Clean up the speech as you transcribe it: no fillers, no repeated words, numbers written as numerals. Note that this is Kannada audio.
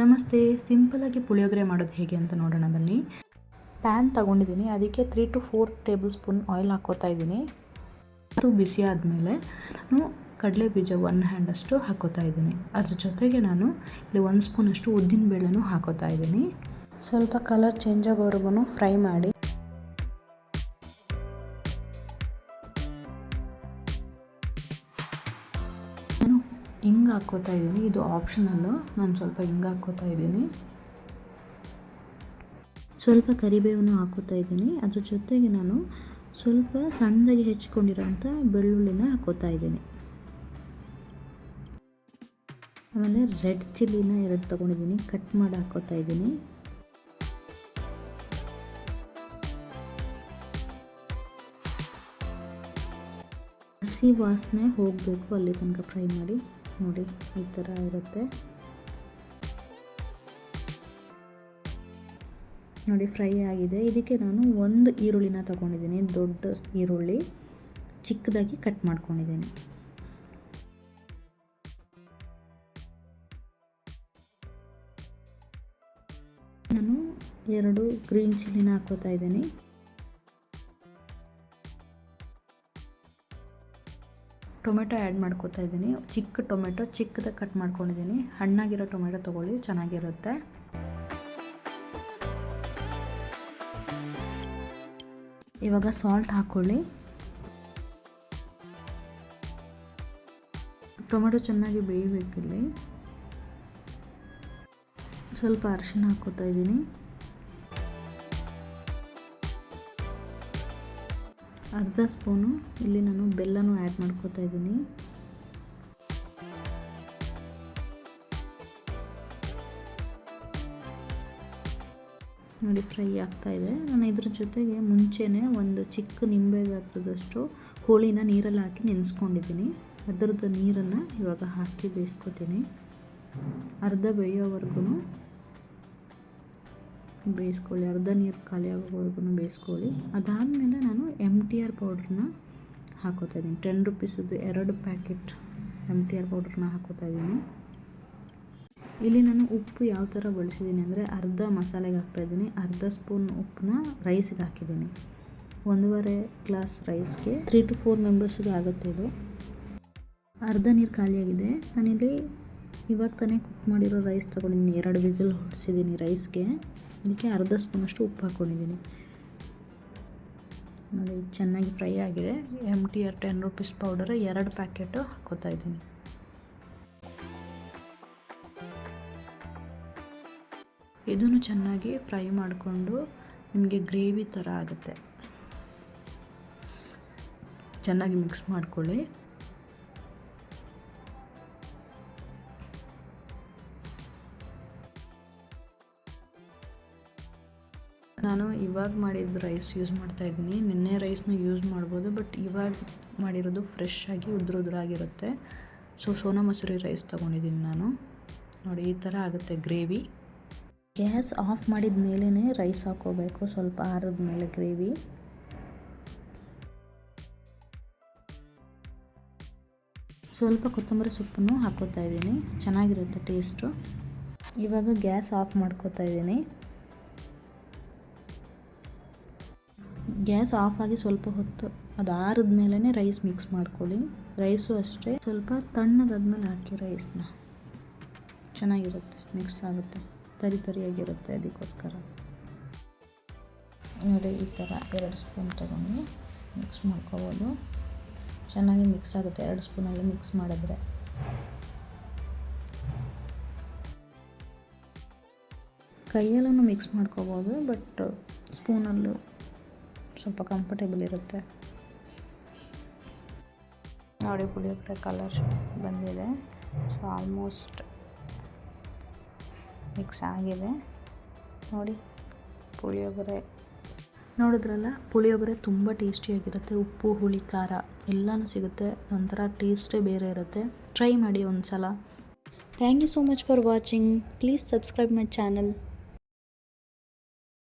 ನಮಸ್ತೆ, ಸಿಂಪಲಾಗಿ ಪುಳಿಯೋಗರೆ ಮಾಡೋದು ಹೇಗೆ ಅಂತ ನೋಡೋಣ ಬನ್ನಿ. ಪ್ಯಾನ್ ತಗೊಂಡಿದ್ದೀನಿ, ಅದಕ್ಕೆ 3 to 4 ಟೇಬಲ್ ಸ್ಪೂನ್ ಆಯಿಲ್ ಹಾಕೋತಾ ಇದ್ದೀನಿ. ಅದು ಬಿಸಿ ಆದಮೇಲೆ ನಾನು ಕಡಲೆ ಬೀಜ 1 ಹ್ಯಾಂಡಷ್ಟು ಹಾಕೋತಾ ಇದ್ದೀನಿ. ಅದ್ರ ಜೊತೆಗೆ ನಾನು ಇಲ್ಲಿ 1 ಸ್ಪೂನಷ್ಟು ಉದ್ದಿನ ಬೇಳೆನೂ ಹಾಕೋತಾ ಇದ್ದೀನಿ. ಸ್ವಲ್ಪ ಕಲರ್ ಚೇಂಜ್ ಆಗೋವರೆಗೂ ಫ್ರೈ ಮಾಡಿ. ನಾನು ಹಿಂಗೆ ಹಾಕೋತಾ ಇದ್ದೀನಿ, ಇದು ಆಪ್ಷನಲ್ಲು. ನಾನು ಸ್ವಲ್ಪ ಹಿಂಗೆ ಹಾಕೋತಾ ಇದ್ದೀನಿ. ಸ್ವಲ್ಪ ಕರಿಬೇವನ್ನು ಹಾಕೋತಾ ಇದ್ದೀನಿ. ಅದ್ರ ಜೊತೆಗೆ ನಾನು ಸ್ವಲ್ಪ ಸಣ್ಣದಾಗಿ ಹೆಚ್ಚಿಕೊಂಡಿರೋಂಥ ಬೆಳ್ಳುಳ್ಳಿನ ಹಾಕೋತಾ ಇದ್ದೀನಿ. ಆಮೇಲೆ ರೆಡ್ ಚಿಲ್ಲಿನ 2 ತೊಗೊಂಡಿದ್ದೀನಿ, ಕಟ್ ಮಾಡಿ ಹಾಕೋತಾ ಇದ್ದೀನಿ. ಹಸಿ ವಾಸನೆ ಹೋಗಬೇಕು, ಅಲ್ಲಿ ತನಕ ಫ್ರೈ ಮಾಡಿ. ನೋಡಿ, ಈ ಥರ ಇರುತ್ತೆ. ನೋಡಿ, ಫ್ರೈ ಆಗಿದೆ. ಇದಕ್ಕೆ ನಾನು 1 ಈರುಳ್ಳಿನ ತೊಗೊಂಡಿದ್ದೀನಿ, ದೊಡ್ಡ ಈರುಳ್ಳಿ ಚಿಕ್ಕದಾಗಿ ಕಟ್ ಮಾಡ್ಕೊಂಡಿದ್ದೀನಿ. ನಾನು 2 ಗ್ರೀನ್ ಚಿಲ್ಲಿನ ಹಾಕೋತಾ ಇದ್ದೀನಿ. ಟೊಮೆಟೊ ಆ್ಯಡ್ ಮಾಡ್ಕೋತಾ ಇದ್ದೀನಿ. ಚಿಕ್ಕ ಟೊಮೆಟೊ ಚಿಕ್ಕದಾಗಿ ಕಟ್ ಮಾಡ್ಕೊಂಡಿದ್ದೀನಿ. ಹಣ್ಣಾಗಿರೋ ಟೊಮೆಟೊ ತೊಗೊಳ್ಳಿ, ಚೆನ್ನಾಗಿರುತ್ತೆ. ಇವಾಗ ಸಾಲ್ಟ್ ಹಾಕ್ಕೊಳ್ಳಿ. ಟೊಮೆಟೊ ಚೆನ್ನಾಗಿ ಬೇಯಬೇಕಿಲ್ಲಿ. ಸ್ವಲ್ಪ ಅರಿಶಿನ ಹಾಕ್ಕೋತಾ ಇದ್ದೀನಿ. ಅರ್ಧ ಸ್ಪೂನು ಇಲ್ಲಿ ನಾನು ಬೆಲ್ಲನೂ ಆ್ಯಡ್ ಮಾಡ್ಕೋತಾ ಇದ್ದೀನಿ. ನೋಡಿ, ಫ್ರೈ ಆಗ್ತಾ ಇದೆ. ನಾನು ಇದ್ರ ಜೊತೆಗೆ ಮುಂಚೆನೇ ಒಂದು ಚಿಕ್ಕ ನಿಂಬೆ ಗಾತ್ರದಷ್ಟು ಹುಳಿನ ನೀರಲ್ಲಿ ಹಾಕಿ ನೆನೆಸ್ಕೊಂಡಿದ್ದೀನಿ. ಅದರದ್ದು ನೀರನ್ನು ಇವಾಗ ಹಾಕಿ ಬೇಯಿಸ್ಕೊತೀನಿ. ಅರ್ಧ ಬೇಯೋವರೆಗೂ ಬೇಯಿಸ್ಕೊಳ್ಳಿ. ಅರ್ಧ ನೀರು ಖಾಲಿ ಆಗೋವರೆಗೂ ಬೇಯಿಸ್ಕೊಳ್ಳಿ. ಅದಾದಮೇಲೆ ನಾನು MTR ಪೌಡ್ರನ್ನ ಹಾಕೋತಾ ಇದ್ದೀನಿ. 10 ರೂಪೀಸದ್ದು 2 ಪ್ಯಾಕೆಟ್ MTR ಪೌಡ್ರನ್ನ ಹಾಕೋತಾ ಇದ್ದೀನಿ. ಇಲ್ಲಿ ನಾನು ಉಪ್ಪು ಯಾವ ಥರ ಬಳಸಿದ್ದೀನಿ ಅಂದರೆ, ಅರ್ಧ ಮಸಾಲೆಗೆ ಹಾಕ್ತಾಯಿದ್ದೀನಿ, ಅರ್ಧ ಸ್ಪೂನ್ ಉಪ್ಪನ್ನ ರೈಸ್ಗೆ ಹಾಕಿದ್ದೀನಿ. 1.5 ಗ್ಲಾಸ್ ರೈಸ್ಗೆ 3 to 4 ಮೆಂಬರ್ಸ್ಗೆ ಆಗುತ್ತೆ ಇದು. ಅರ್ಧ ನೀರು ಖಾಲಿಯಾಗಿದೆ. ನಾನಿಲ್ಲಿ ಇವಾಗ ತಾನೇ ಕುಕ್ ಮಾಡಿರೋ ರೈಸ್ ತೊಗೊಂಡಿದ್ದೀನಿ. 2 ವಿಸಿಲ್ ಹೊಡಿಸಿದ್ದೀನಿ ರೈಸ್ಗೆ. ಅದಕ್ಕೆ ಅರ್ಧ ಸ್ಪೂನಷ್ಟು ಉಪ್ಪು ಹಾಕ್ಕೊಂಡಿದ್ದೀನಿ. ನೋಡಿ, ಚೆನ್ನಾಗಿ ಫ್ರೈ ಆಗಿದೆ. MTR 10 ರೂಪೀಸ್ ಪೌಡರ್ 2 ಪ್ಯಾಕೆಟು ಹಾಕೋತಾ ಇದ್ದೀನಿ. ಇದನ್ನು ಚೆನ್ನಾಗಿ ಫ್ರೈ ಮಾಡಿಕೊಂಡು ನಿಮಗೆ ಗ್ರೇವಿ ಥರ ಆಗುತ್ತೆ. ಚೆನ್ನಾಗಿ ಮಿಕ್ಸ್ ಮಾಡ್ಕೊಳ್ಳಿ. ನಾನು ಇವಾಗ ಮಾಡಿದ್ದು ರೈಸ್ ಯೂಸ್ ಮಾಡ್ತಾ ಇದ್ದೀನಿ. ನಿನ್ನೆ ರೈಸ್ನ ಯೂಸ್ ಮಾಡ್ಬೋದು, ಬಟ್ ಇವಾಗ ಮಾಡಿರೋದು ಫ್ರೆಶ್ ಆಗಿ ಉದುರಾಗಿರುತ್ತೆ. ಸೋನಾ ಮಸೂರಿ ರೈಸ್ ತೊಗೊಂಡಿದ್ದೀನಿ ನಾನು. ನೋಡಿ, ಈ ಥರ ಆಗುತ್ತೆ ಗ್ರೇವಿ. ಗ್ಯಾಸ್ ಆಫ್ ಮಾಡಿದ ಮೇಲೇ ರೈಸ್ ಹಾಕೋಬೇಕು, ಸ್ವಲ್ಪ ಆರಿದ ಮೇಲೆ ಗ್ರೇವಿ. ಸ್ವಲ್ಪ ಕೊತ್ತಂಬರಿ ಸೊಪ್ಪನ್ನು ಹಾಕೋತಾ ಇದ್ದೀನಿ, ಚೆನ್ನಾಗಿರುತ್ತೆ ಟೇಸ್ಟು. ಇವಾಗ ಗ್ಯಾಸ್ ಆಫ್ ಮಾಡ್ಕೋತಾ ಇದ್ದೀನಿ. ಗ್ಯಾಸ್ ಆಫ್ ಆಗಿ ಸ್ವಲ್ಪ ಹೊತ್ತು ಅದು ಆರಿದ ಮೇಲೇ ರೈಸ್ ಮಿಕ್ಸ್ ಮಾಡ್ಕೊಳ್ಳಿ. ರೈಸು ಅಷ್ಟೇ, ಸ್ವಲ್ಪ ತಣ್ಣಗಾದ್ಮೇಲೆ ಹಾಕಿ ರೈಸ್ನ. ಚೆನ್ನಾಗಿರುತ್ತೆ, ಮಿಕ್ಸ್ ಆಗುತ್ತೆ, ತರಿಯಾಗಿರುತ್ತೆ. ಅದಕ್ಕೋಸ್ಕರ ನೋಡಿ, ಈ ಥರ 2 ಸ್ಪೂನ್ ತೊಗೊಂಡು ಮಿಕ್ಸ್ ಮಾಡ್ಕೋಬೋದು. ಚೆನ್ನಾಗಿ ಮಿಕ್ಸ್ ಆಗುತ್ತೆ 2 ಸ್ಪೂನಲ್ಲಿ ಮಿಕ್ಸ್ ಮಾಡಿದ್ರೆ. ಕೈಯಲ್ಲೂ ಮಿಕ್ಸ್ ಮಾಡ್ಕೋಬೋದು, ಬಟ್ ಸ್ಪೂನಲ್ಲೂ ಸ್ವಲ್ಪ ಕಂಫರ್ಟೇಬಲ್ ಇರುತ್ತೆ. ನೋಡಿ, ಪುಳಿಯೋಗರೆ ಕಲರ್ ಬಂದಿದೆ. ಸೊ ಆಲ್ಮೋಸ್ಟ್ ಮಿಕ್ಸ್ ಆಗಿದೆ. ನೋಡಿ, ಪುಳಿಯೋಗರೆ ನೋಡಿದ್ರಲ್ಲ, ಪುಳಿಯೋಗರೆ ತುಂಬ ಟೇಸ್ಟಿಯಾಗಿರುತ್ತೆ. ಉಪ್ಪು, ಹುಳಿ, ಖಾರ ಎಲ್ಲನೂ ಸಿಗುತ್ತೆ. ಒಂಥರ ಟೇಸ್ಟೇ ಬೇರೆ ಇರುತ್ತೆ. ಟ್ರೈ ಮಾಡಿ ಒಂದು ಸಲ. Thank you so much for watching. Please subscribe my channel.